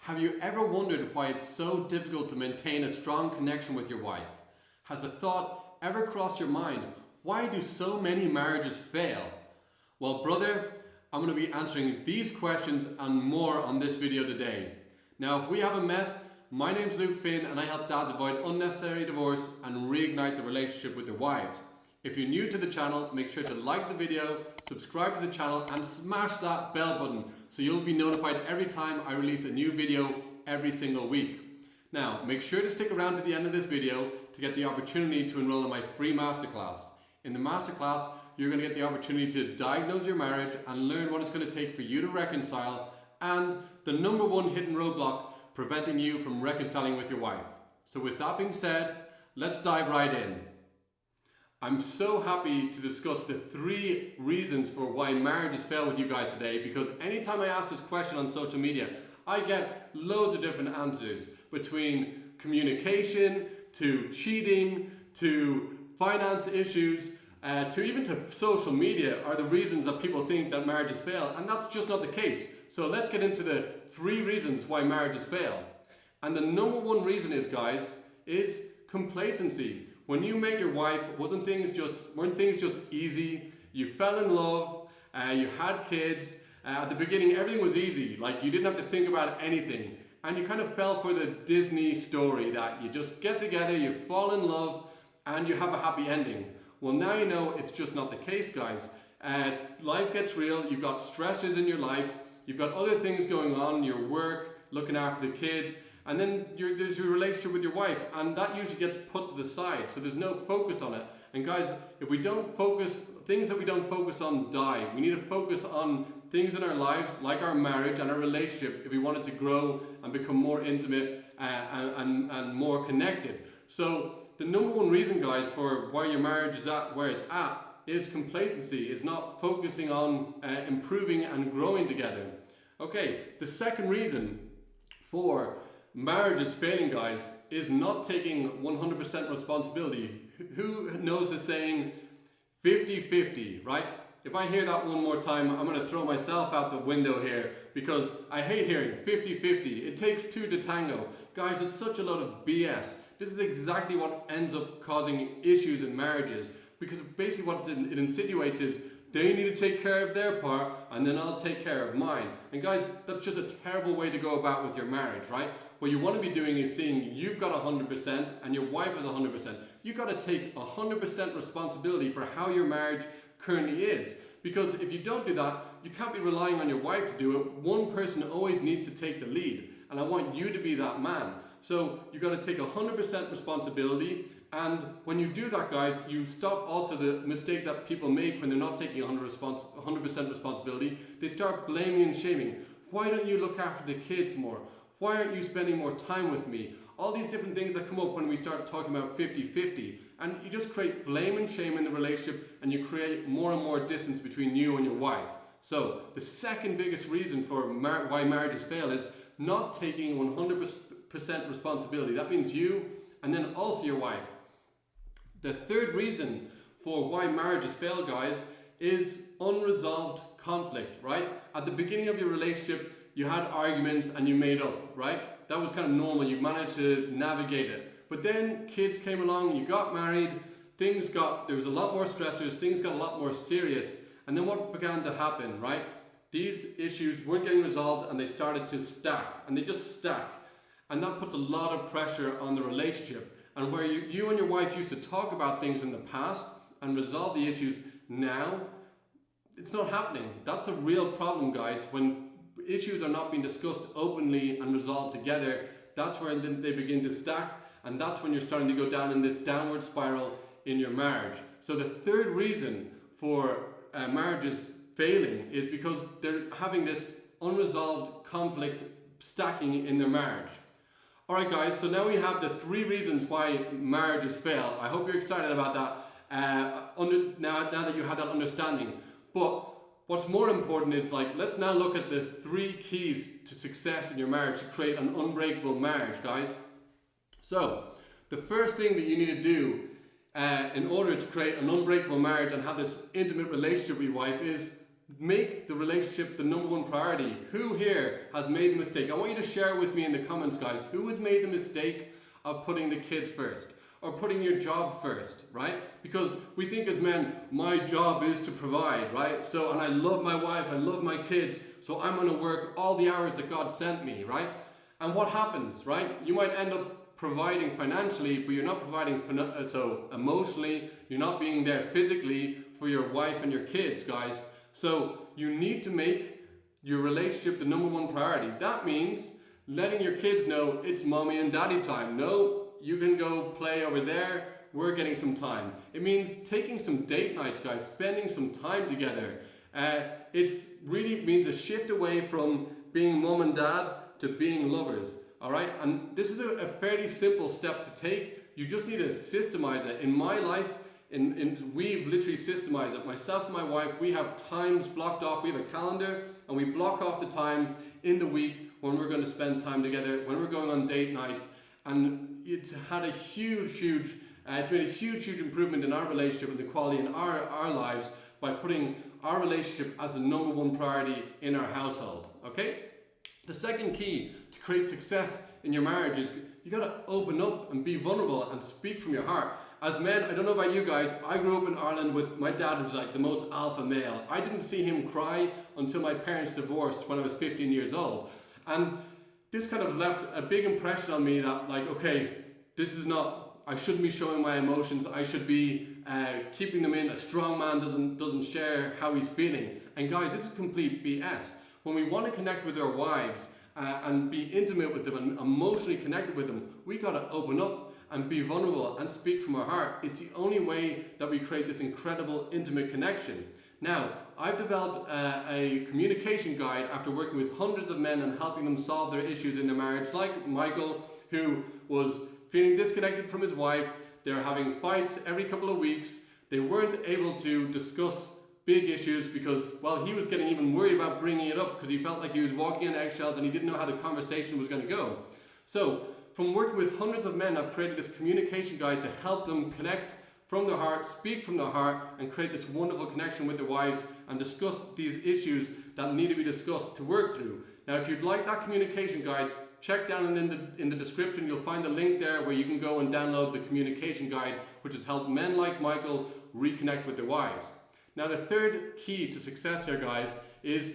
Have you ever wondered why it's so difficult to maintain a strong connection with your wife? Has a thought ever crossed your mind, why do so many marriages fail? Well, brother, I'm going to be answering these questions and more on this video today. Now, if we haven't met, my name's Luke Finn and I help dads avoid unnecessary divorce and reignite the relationship with their wives. If you're new to the channel, make sure to like the video, subscribe to the channel and smash that bell button so you'll be notified every time I release a new video every single week. Now, make sure to stick around to the end of this video to get the opportunity to enroll in my free masterclass. In the masterclass, you're going to get the opportunity to diagnose your marriage and learn what it's going to take for you to reconcile and the number one hidden roadblock preventing you from reconciling with your wife. So with that being said, let's dive right in. I'm so happy to discuss the 3 reasons for why marriages fail with you guys today, because anytime I ask this question on social media, I get loads of different answers, between communication, to cheating, to finance issues, to even to social media are the reasons that people think that marriages fail, and that's just not the case. So let's get into the 3 reasons why marriages fail. And the number 1 reason is, guys, is complacency. When you met your wife, weren't things just easy? You fell in love, you had kids, at the beginning everything was easy, like you didn't have to think about anything. And you kind of fell for the Disney story that you just get together, you fall in love, and you have a happy ending. Well, now you know it's just not the case, guys. Life gets real, you've got stresses in your life, you've got other things going on, your work, looking after the kids, and then there's your relationship with your wife, and that usually gets put to the side, so there's no focus on it. And guys, if we don't focus, things that we don't focus on die. We need to focus on things in our lives, like our marriage and our relationship, if we want it to grow and become more intimate and more connected. So the number 1 reason, guys, for why your marriage is at where it's at is complacency. It's not focusing on improving and growing together. Okay, the second reason for marriages failing, guys, is not taking 100% responsibility. Who knows the saying 50-50, right? If I hear that one more time, I'm going to throw myself out the window here, because I hate hearing 50-50. It takes 2 to tango. Guys, it's such a lot of BS. This is exactly what ends up causing issues in marriages, because basically what it insinuates is they need to take care of their part and then I'll take care of mine. And guys, that's just a terrible way to go about with your marriage, right? What you want to be doing is seeing you've got 100% and your wife has 100%. You've got to take 100% responsibility for how your marriage currently is. Because if you don't do that, you can't be relying on your wife to do it. One person always needs to take the lead. And I want you to be that man. So you've got to take 100% responsibility. And when you do that, guys, you stop also the mistake that people make when they're not taking 100% responsibility. They start blaming and shaming. Why don't you look after the kids more? Why aren't you spending more time with me? All these different things that come up when we start talking about 50-50. And you just create blame and shame in the relationship, and you create more and more distance between you and your wife. So the second biggest reason for why marriages fail is not taking 100% responsibility. That means you and then also your wife. The third reason for why marriages fail, guys, is unresolved conflict, right? At the beginning of your relationship, you had arguments and you made up, right? That was kind of normal. You managed to navigate it. But then kids came along, you got married, there was a lot more stressors, things got a lot more serious. And then what began to happen, right? These issues weren't getting resolved and they started to stack, and they just stack. And that puts a lot of pressure on the relationship. And where you and your wife used to talk about things in the past and resolve the issues now, it's not happening. That's a real problem, guys. When issues are not being discussed openly and resolved together, that's where they begin to stack, and that's when you're starting to go down in this downward spiral in your marriage. So the third reason for marriages failing is because they're having this unresolved conflict stacking in their marriage. Alright, guys, so now we have the 3 reasons why marriages fail. I hope you're excited about that now that you have that understanding. But what's more important is, let's now look at the 3 keys to success in your marriage to create an unbreakable marriage, guys. So the first thing that you need to do in order to create an unbreakable marriage and have this intimate relationship with your wife is make the relationship the number one priority. Who here has made the mistake? I want you to share with me in the comments, guys. Who has made the mistake of putting the kids first? Or putting your job first, right? Because we think as men, my job is to provide, right? So, and I love my wife, I love my kids, so I'm gonna work all the hours that God sent me, right? And what happens, right? You might end up providing financially, but you're not providing so emotionally, you're not being there physically for your wife and your kids, guys. So you need to make your relationship the number one priority. That means letting your kids know it's mommy and daddy time. No, you can go play over there, we're getting some time. It means taking some date nights, guys, spending some time together. It really means a shift away from being mom and dad to being lovers, all right? And this is a fairly simple step to take. You just need to systemize it. In my life, we've literally systemized it. Myself and my wife, we have times blocked off. We have a calendar and we block off the times in the week when we're going to spend time together, when we're going on date nights. And it's had a huge it's made a huge improvement in our relationship and the quality in our lives by putting our relationship as the number one priority in our household, okay? The second key to create success in your marriage is you gotta open up and be vulnerable and speak from your heart. As men, I don't know about you guys, I grew up in Ireland with, my dad is like the most alpha male. I didn't see him cry until my parents divorced when I was 15 years old. And this kind of left a big impression on me that like, okay, this is not, I shouldn't be showing my emotions. I should be keeping them in. A strong man doesn't share how he's feeling. And guys, this is complete BS. When we want to connect with our wives and be intimate with them and emotionally connected with them, we got to open up and be vulnerable and speak from our heart. It's the only way that we create this incredible intimate connection. Now, I've developed a communication guide after working with hundreds of men and helping them solve their issues in their marriage, like Michael, who was feeling disconnected from his wife. They were having fights every couple of weeks. They weren't able to discuss big issues because, well, he was getting even worried about bringing it up because he felt like he was walking on eggshells and he didn't know how the conversation was going to go. So, from working with hundreds of men, I've created this communication guide to help them connect from their heart, speak from their heart, and create this wonderful connection with their wives and discuss these issues that need to be discussed to work through. Now, if you'd like that communication guide, check down in the description. You'll find the link there where you can go and download the communication guide, which has helped men like Michael reconnect with their wives. Now, the third key to success here, guys, is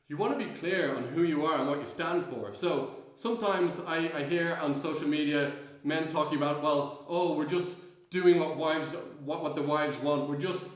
you want to be clear on who you are and what you stand for. So sometimes I hear on social media men talking about, well, oh, we're just doing what the wives want. We're just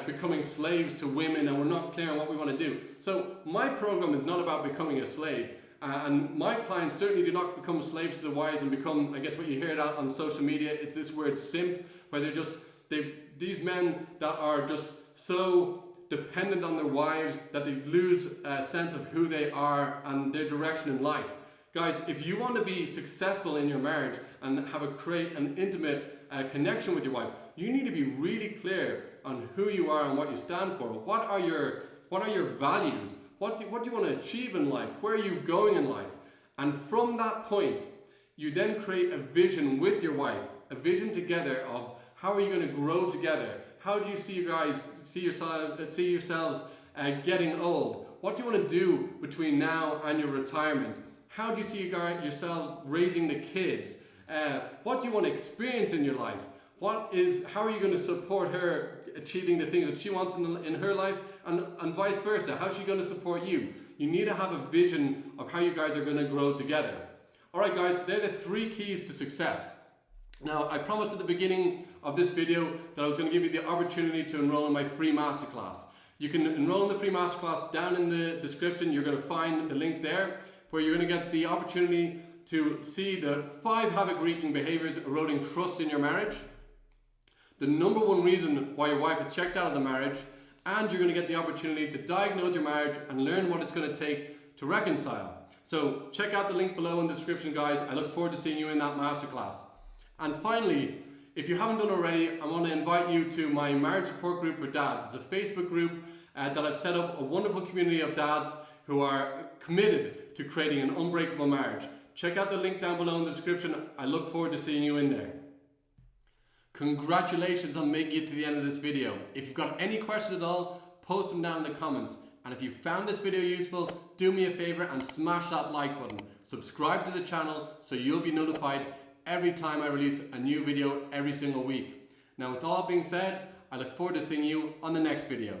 becoming slaves to women and we're not clear on what we want to do. So my program is not about becoming a slave. And my clients certainly do not become slaves to the wives and become, I guess what you hear that on social media, it's this word simp, where these men that are just so dependent on their wives that they lose a sense of who they are and their direction in life. Guys, if you want to be successful in your marriage and create an intimate connection with your wife, you need to be really clear on who you are and what you stand for. What are your values? What do you want to achieve in life? Where are you going in life? And from that point, you then create a vision with your wife, a vision together of how are you going to grow together? How do you see yourselves getting old? What do you want to do between now and your retirement? How do you see yourself raising the kids? What do you want to experience in your life? How are you going to support her achieving the things that she wants in her life, and vice versa? How's she going to support you? You need to have a vision of how you guys are going to grow together. All right, guys, they're the 3 keys to success. Now, I promised at the beginning of this video that I was going to give you the opportunity to enroll in my free masterclass. You can enroll in the free masterclass down in the description. You're going to find the link there where you're going to get the opportunity to see the 5 havoc-wreaking behaviors eroding trust in your marriage, the number 1 reason why your wife is checked out of the marriage, and you're going to get the opportunity to diagnose your marriage and learn what it's going to take to reconcile. So check out the link below in the description, guys. I look forward to seeing you in that masterclass. And finally, if you haven't done already, I want to invite you to my marriage support group for dads. It's a Facebook group that I've set up, a wonderful community of dads who are committed to creating an unbreakable marriage. Check out the link down below in the description. I look forward to seeing you in there. Congratulations on making it to the end of this video. If you've got any questions at all, post them down in the comments. And if you found this video useful, do me a favor and smash that like button. Subscribe to the channel so you'll be notified every time I release a new video every single week. Now with all that being said, I look forward to seeing you on the next video.